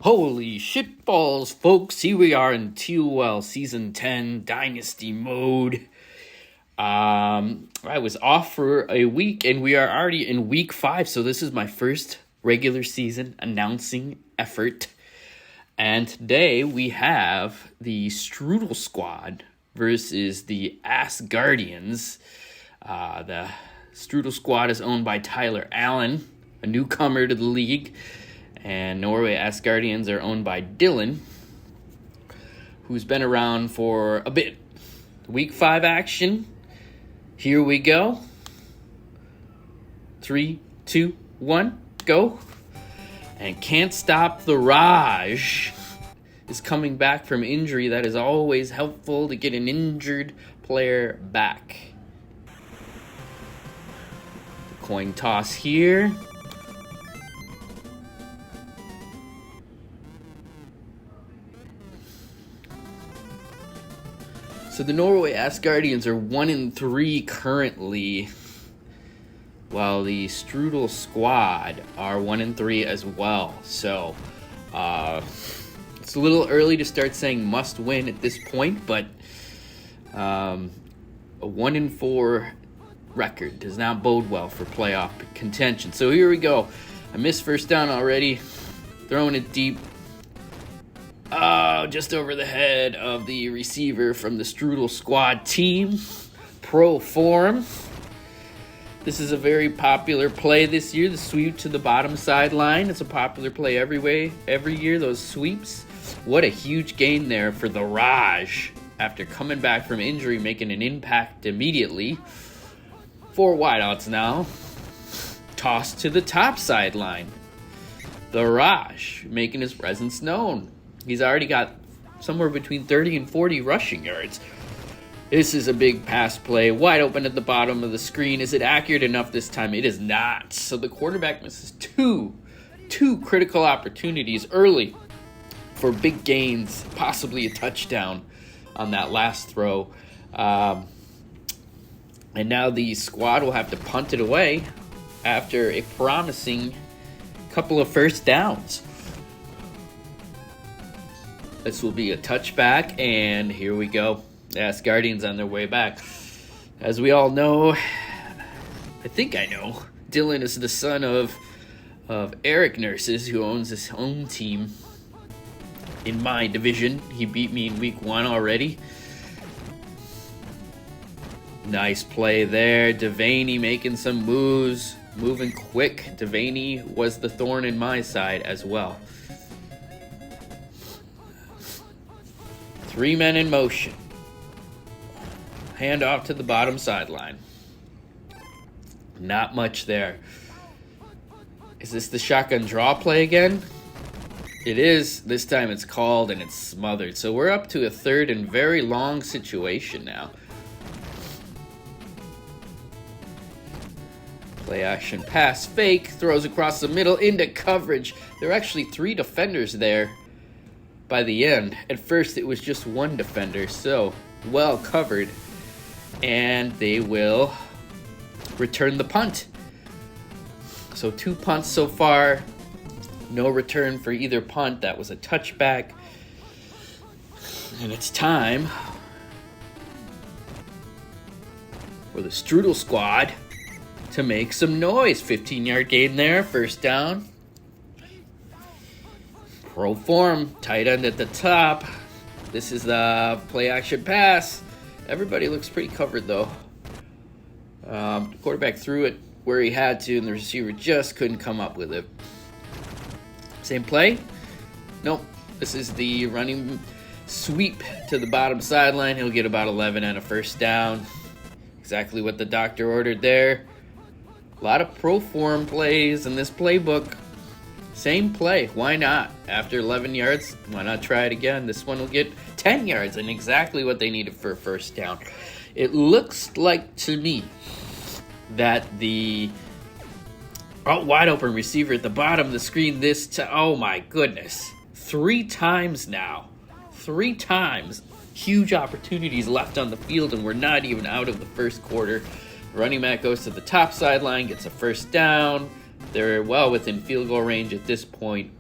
Holy shitballs, folks. Here we are in TOL Season 10 Dynasty mode. I was off for a week, and we are already in week 5, so this is my first regular season announcing effort. And today we have the Strudel Squad versus the Asgardians. The Strudel Squad is owned by Tyler Allen, a newcomer to the league. And Norway Asgardians are owned by Dylan, who's been around for a bit. Week 5 action. Here we go. 3, 2, 1, go. And Can't Stop the Raj is coming back from injury. That is always helpful to get an injured player back. Coin toss here. So the Norway Asgardians are 1-3 currently, while the Strudel Squad are 1-3 as well. So it's a little early to start saying must win at this point, but a 1-4 record does not bode well for playoff contention. So here we go. I missed first down already, throwing it deep. Just over the head of the receiver from the Strudel Squad team. Pro form. This is a very popular play this year, the sweep to the bottom sideline. It's a popular play every year, those sweeps. What a huge gain there for the Raj after coming back from injury, making an impact immediately. 4 wideouts now. Toss to the top sideline. The Raj making his presence known. He's already got somewhere between 30 and 40 rushing yards. This is a big pass play, wide open at the bottom of the screen. Is it accurate enough this time? It is not. So the quarterback misses two critical opportunities early for big gains, possibly a touchdown on that last throw. And now the squad will have to punt it away after a promising couple of first downs. This will be a touchback, and here we go. The Asgardians on their way back. As we all know, I think I know, Dylan is the son of Eric Nurses, who owns his own team in my division. He beat me in week 1 already. Nice play there. Devaney making some moves, moving quick. Devaney was the thorn in my side as well. 3 men in motion. Hand off to the bottom sideline. Not much there. Is this the shotgun draw play again? It is. This time it's called and it's smothered. So we're up to a third and very long situation now. Play action pass fake. Throws across the middle into coverage. There are actually 3 defenders there. By the end, at first it was just 1 defender, so well covered, and they will return the punt. So 2 punts so far, no return for either punt. That was a touchback, and it's time for the Strudel Squad to make some noise. 15-yard gain there, first down. Pro form, tight end at the top. This is the play action pass. Everybody looks pretty covered though. The quarterback threw it where he had to, and the receiver just couldn't come up with it. Same play? Nope. This is the running sweep to the bottom sideline. He'll get about 11 and a first down. Exactly what the doctor ordered there. A lot of pro form plays in this playbook. Same play, why not? After 11 yards, why not try it again? This one will get 10 yards and exactly what they needed for a first down. It looks like to me that the wide open receiver at the bottom of the screen oh my goodness. 3 times now. 3 times. Huge opportunities left on the field, and we're not even out of the first quarter. Running back goes to the top sideline, gets a first down. They're well within field goal range at this point.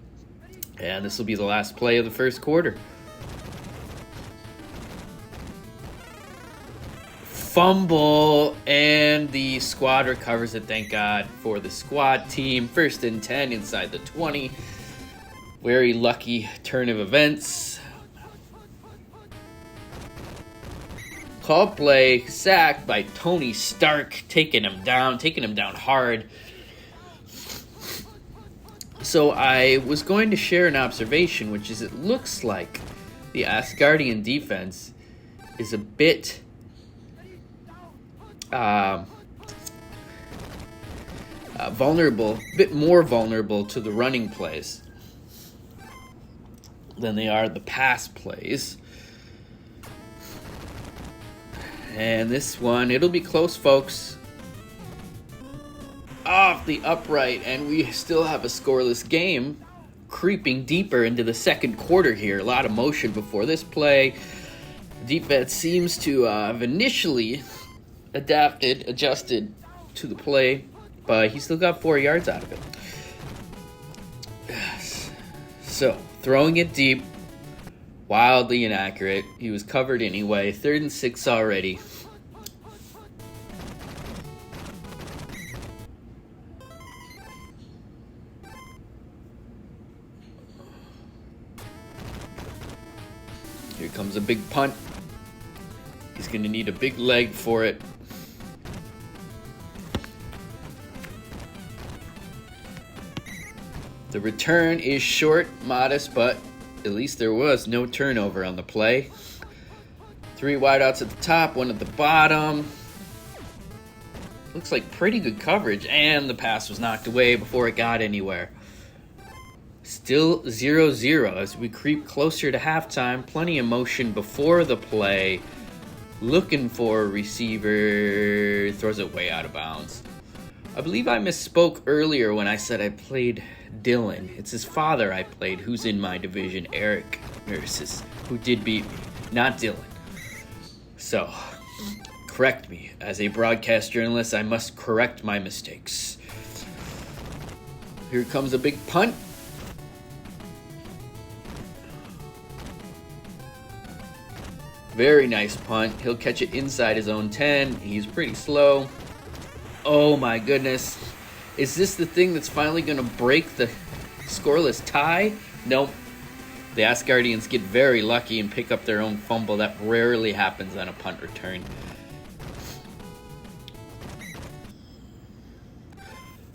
And this will be the last play of the first quarter. Fumble, and the squad recovers it. Thank God for the squad team. 1st and 10 inside the 20. Very lucky turn of events. Call play, sacked by Tony Stark, taking him down hard. So I was going to share an observation, which is it looks like the Asgardian defense is a bit vulnerable, a bit more vulnerable to the running plays than they are the pass plays. And this one, it'll be close, folks. Off the upright, and we still have a scoreless game creeping deeper into the second quarter here. A lot of motion before this play. Defense seems to have initially adjusted to the play, but he still got 4 yards out of it. So, throwing it deep, wildly inaccurate. He was covered anyway. 3rd and 6 already. Here comes a big punt. He's going to need a big leg for it. The return is short, modest, but at least there was no turnover on the play. 3 wideouts at the top, 1 at the bottom. Looks like pretty good coverage, and the pass was knocked away before it got anywhere. Still 0-0 as we creep closer to halftime. Plenty of motion before the play. Looking for a receiver. Throws it way out of bounds. I believe I misspoke earlier when I said I played Dylan. It's his father I played, who's in my division, Eric Nurses, who did beat me, not Dylan. So, correct me. As a broadcast journalist, I must correct my mistakes. Here comes a big punt. Very nice punt. He'll catch it inside his own 10. He's pretty slow. Oh my goodness. Is this the thing that's finally going to break the scoreless tie? Nope. The Asgardians get very lucky and pick up their own fumble. That rarely happens on a punt return.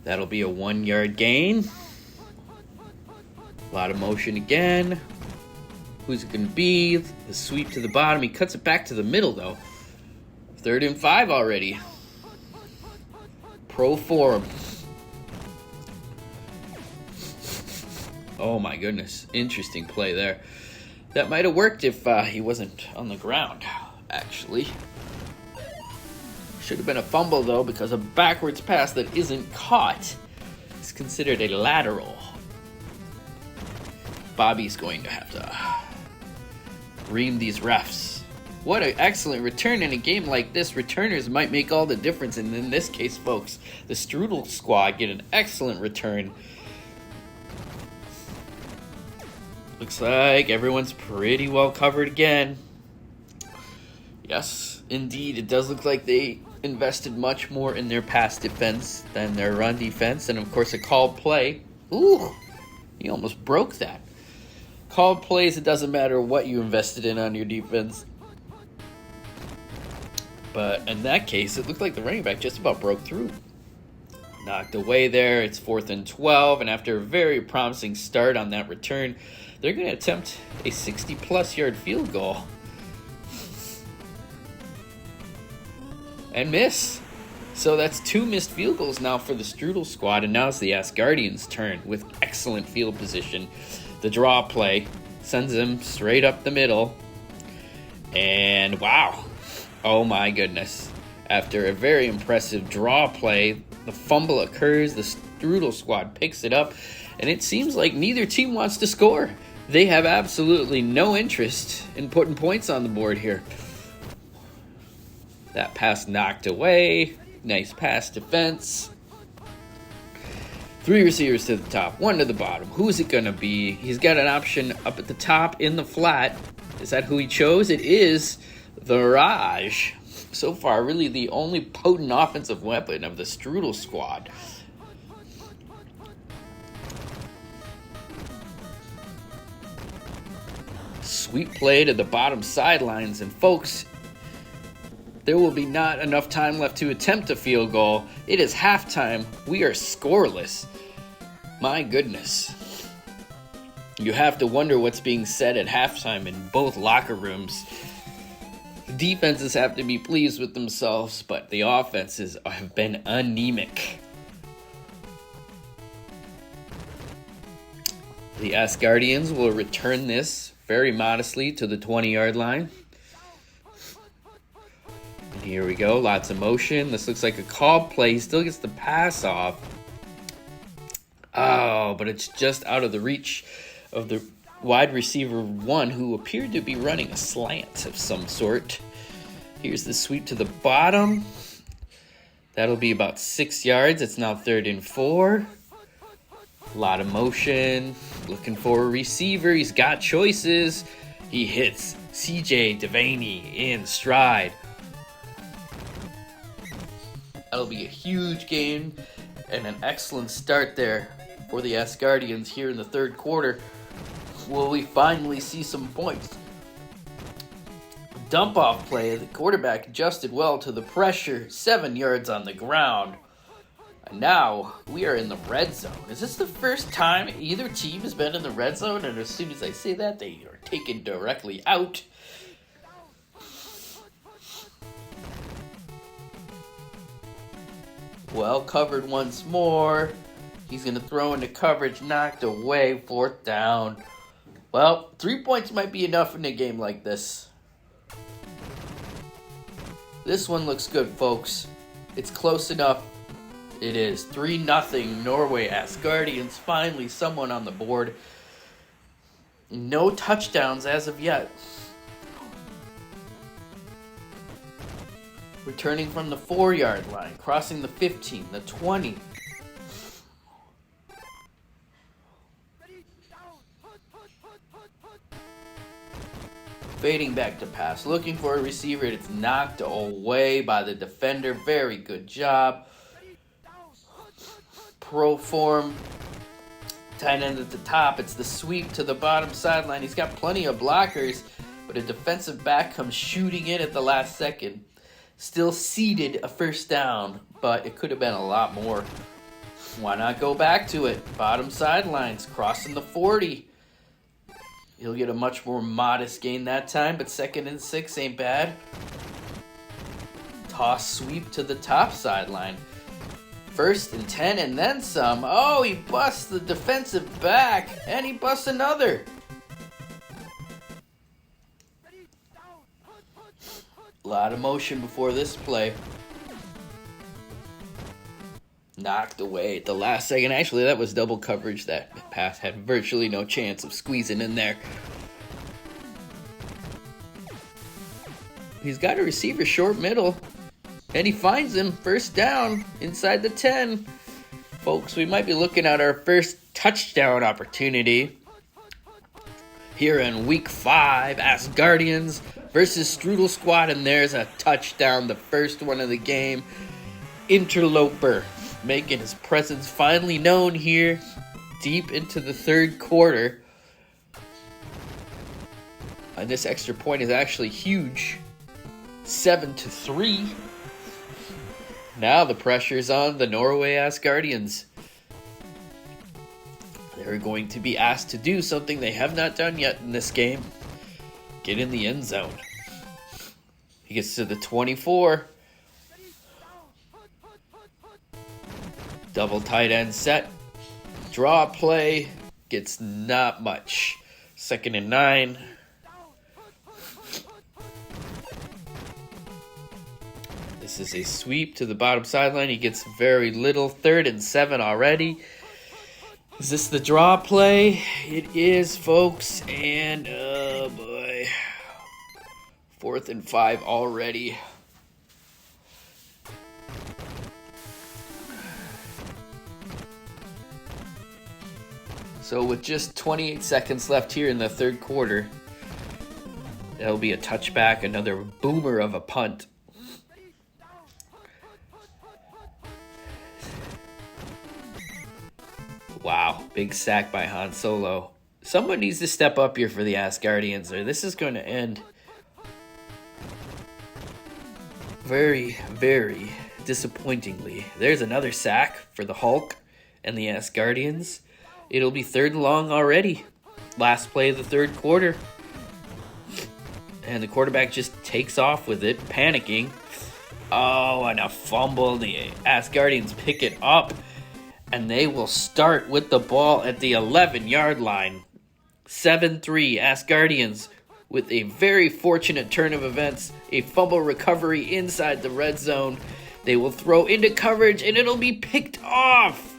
That'll be a 1-yard gain. A lot of motion again. Who's it going to be? The sweep to the bottom. He cuts it back to the middle, though. 3rd and 5 already. Pro Forum. Oh, my goodness. Interesting play there. That might have worked if he wasn't on the ground, actually. Should have been a fumble, though, because a backwards pass that isn't caught is considered a lateral. Bobby's going to have to ream these refs. What an excellent return in a game like this. Returners might make all the difference. And in this case, folks, the Strudel squad get an excellent return. Looks like everyone's pretty well covered again. Yes, indeed. It does look like they invested much more in their pass defense than their run defense. And, of course, a called play. Ooh, he almost broke that. Called plays, it doesn't matter what you invested in on your defense. But in that case, it looked like the running back just about broke through. Knocked away there. It's 4th and 12. And after a very promising start on that return, they're going to attempt a 60-plus yard field goal. And miss. So that's 2 missed field goals now for the Strudel squad. And now it's the Asgardians' turn with excellent field position. The draw play sends him straight up the middle. And wow. Oh my goodness. After a very impressive draw play, the fumble occurs. The Strudel squad picks it up. And it seems like neither team wants to score. They have absolutely no interest in putting points on the board here. That pass knocked away. Nice pass defense. Three receivers to the top, one to the bottom. Who is it going to be? He's got an option up at the top in the flat. Is that who he chose? It is the Raj. So far, really the only potent offensive weapon of the Strudel squad. Sweep play to the bottom sidelines. And folks, there will be not enough time left to attempt a field goal. It is halftime. We are scoreless. My goodness. You have to wonder what's being said at halftime in both locker rooms. The defenses have to be pleased with themselves, but the offenses have been anemic. The Asgardians will return this very modestly to the 20-yard line. And here we go, lots of motion. This looks like a call play. He still gets the pass off. Oh, but it's just out of the reach of the wide receiver one, who appeared to be running a slant of some sort. Here's the sweep to the bottom. That'll be about 6 yards. It's now 3rd and 4. A lot of motion. Looking for a receiver. He's got choices. He hits CJ Devaney in stride. That'll be a huge gain and an excellent start there for the Asgardians here in the third quarter. Will we finally see some points? Dump off play. The quarterback adjusted well to the pressure. 7 yards on the ground. And now we are in the red zone. Is this the first time either team has been in the red zone? And as soon as I say that, they are taken directly out. Well covered once more. He's going to throw into coverage, knocked away, 4th down. Well, 3 points might be enough in a game like this. This one looks good, folks. It's close enough. It is 3-0 Norway Asgardians. Finally, someone on the board. No touchdowns as of yet. Returning from the 4-yard line, crossing the 15, the 20. Fading back to pass, looking for a receiver. It's knocked away by the defender. Very good job. Pro form. Tight end at the top. It's the sweep to the bottom sideline. He's got plenty of blockers, but a defensive back comes shooting in at the last second. Still seeded a 1st down, but it could have been a lot more. Why not go back to it? Bottom sidelines, crossing the 40. He'll get a much more modest gain that time, but 2nd and 6 ain't bad. Toss sweep to the top sideline. 1st and 10 and then some. Oh, he busts the defensive back, and he busts another. A lot of motion before this play. Knocked away at the last second. Actually, that was double coverage. That pass had virtually no chance of squeezing in there. He's got a receiver short middle, and he finds him. 1st down inside the 10. Folks, we might be looking at our first touchdown opportunity here in week 5. Asgardians versus Strudel squad, and there's a touchdown, the first one of the game. Interloper making his presence finally known here deep into the 3rd quarter. And this extra point is actually huge. 7-3. Now the pressure's on the Norway Asgardians. They're going to be asked to do something they have not done yet in this game. Get in the end zone. He gets to the 24. Double tight end set. Draw play. Gets not much. 2nd and 9. This is a sweep to the bottom sideline. He gets very little. 3rd and 7 already. Is this the draw play? It is, folks. And, oh boy. 4th and 5 already. So with just 28 seconds left here in the third quarter, that'll be a touchback, another boomer of a punt. Wow, big sack by Han Solo. Someone needs to step up here for the Asgardians, or this is going to end very, very disappointingly. There's another sack for the Hulk and the Asgardians. It'll be third and long already. Last play of the third quarter. And the quarterback just takes off with it, panicking. Oh, and a fumble. The Asgardians pick it up. And they will start with the ball at the 11-yard line. 7-3 Asgardians with a very fortunate turn of events. A fumble recovery inside the red zone. They will throw into coverage and it'll be picked off.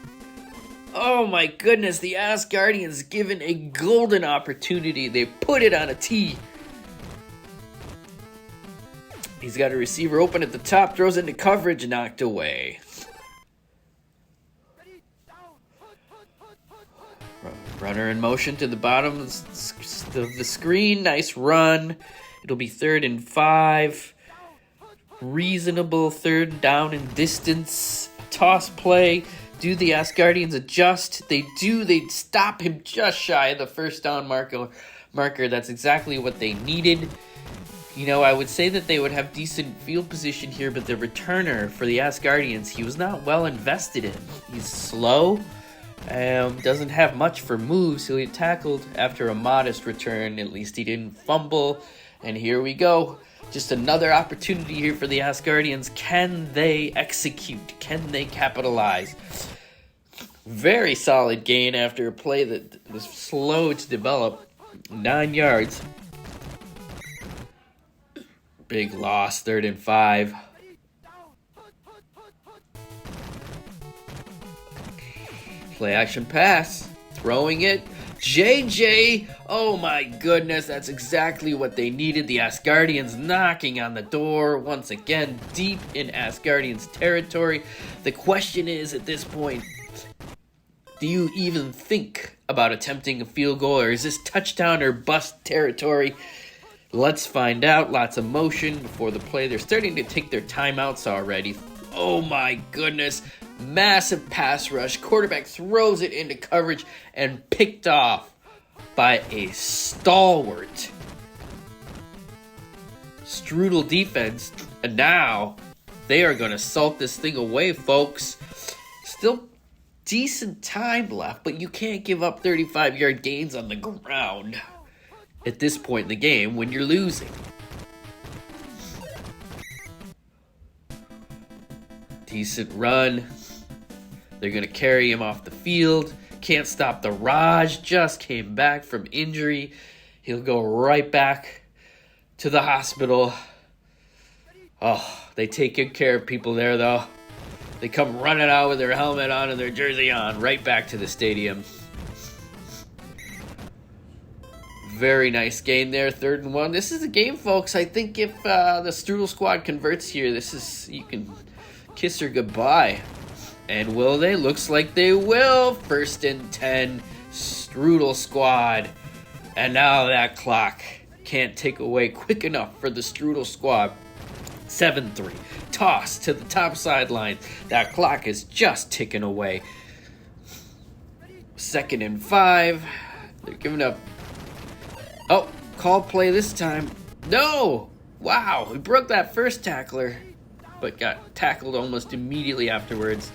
Oh my goodness, the Asgardians given a golden opportunity. They put it on a tee. He's got a receiver open at the top, throws into coverage, knocked away. Runner in motion to the bottom of the screen. Nice run. It'll be 3rd and 5. Reasonable 3rd down and distance. Toss play. Do the Asgardians adjust? They do. They stop him just shy of the first down marker. That's exactly what they needed. You know, I would say that they would have decent field position here, but the returner for the Asgardians, he was not well invested in. He's slow. Doesn't have much for moves, so he tackled after a modest return. At least he didn't fumble. And here we go. Just another opportunity here for the Asgardians. Can they execute? Can they capitalize? Very solid gain after a play that was slow to develop. 9 yards. Big loss, 3rd and 5. Play action pass. Throwing it. JJ. Oh my goodness. That's exactly what they needed. The Asgardians knocking on the door. Once again, deep in Asgardians territory. The question is at this point, do you even think about attempting a field goal? Or is this touchdown or bust territory? Let's find out. Lots of motion before the play. They're starting to take their timeouts already. Oh my goodness. Massive pass rush. Quarterback throws it into coverage and picked off by a stalwart Strudel defense. And now they are going to salt this thing away, folks. Still decent time left, but you can't give up 35-yard gains on the ground at this point in the game when you're losing. Decent run. They're going to carry him off the field. Can't stop the Raj. Just came back from injury. He'll go right back to the hospital. Oh, they take good care of people there, though. They come running out with their helmet on and their jersey on, right back to the stadium. Very nice game there, 3rd and 1. This is a game, folks. I think if the Strudel squad converts here, you can kiss her goodbye. And will they? Looks like they will. 1st and 10, Strudel squad. And now that clock can't take away quick enough for the Strudel squad. 7-3. Toss to the top sideline. That clock is just ticking away. 2nd and 5. They're giving up. Oh, call play this time. No! Wow, he broke that first tackler, but got tackled almost immediately afterwards.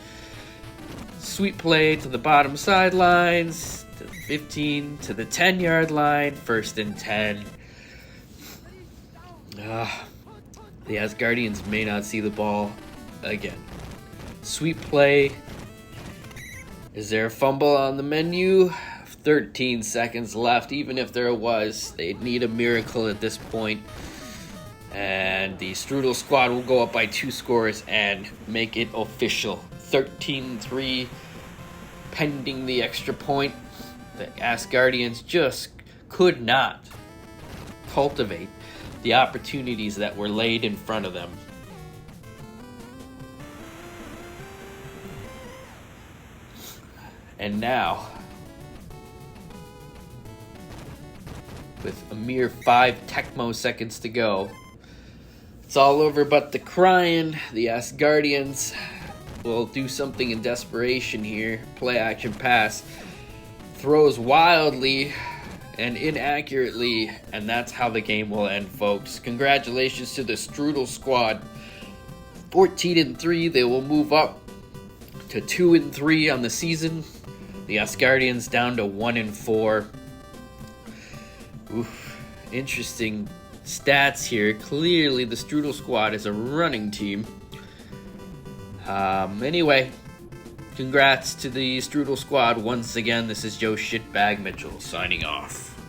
Sweet play to the bottom sidelines, to the 15, to the 10-yard line, 1st and 10. The Asgardians may not see the ball again. Sweet play. Is there a fumble on the menu? 13 seconds left. Even if there was, they'd need a miracle at this point. And the Strudel squad will go up by 2 scores and make it official. 13-3, pending the extra point. The Asgardians just could not cultivate the opportunities that were laid in front of them. And now, with a mere 5 Tecmo seconds to go. It's all over but the crying. The Asgardians will do something in desperation here. Play action pass. Throws wildly and inaccurately, and that's how the game will end, folks. Congratulations to the Strudel squad. 14-3, they will move up to 2-3 on the season. The Asgardians down to 1-4. Oof, interesting stats here. Clearly, the Strudel squad is a running team. Anyway, congrats to the Strudel squad once again. This is Joe Shitbag Mitchell signing off.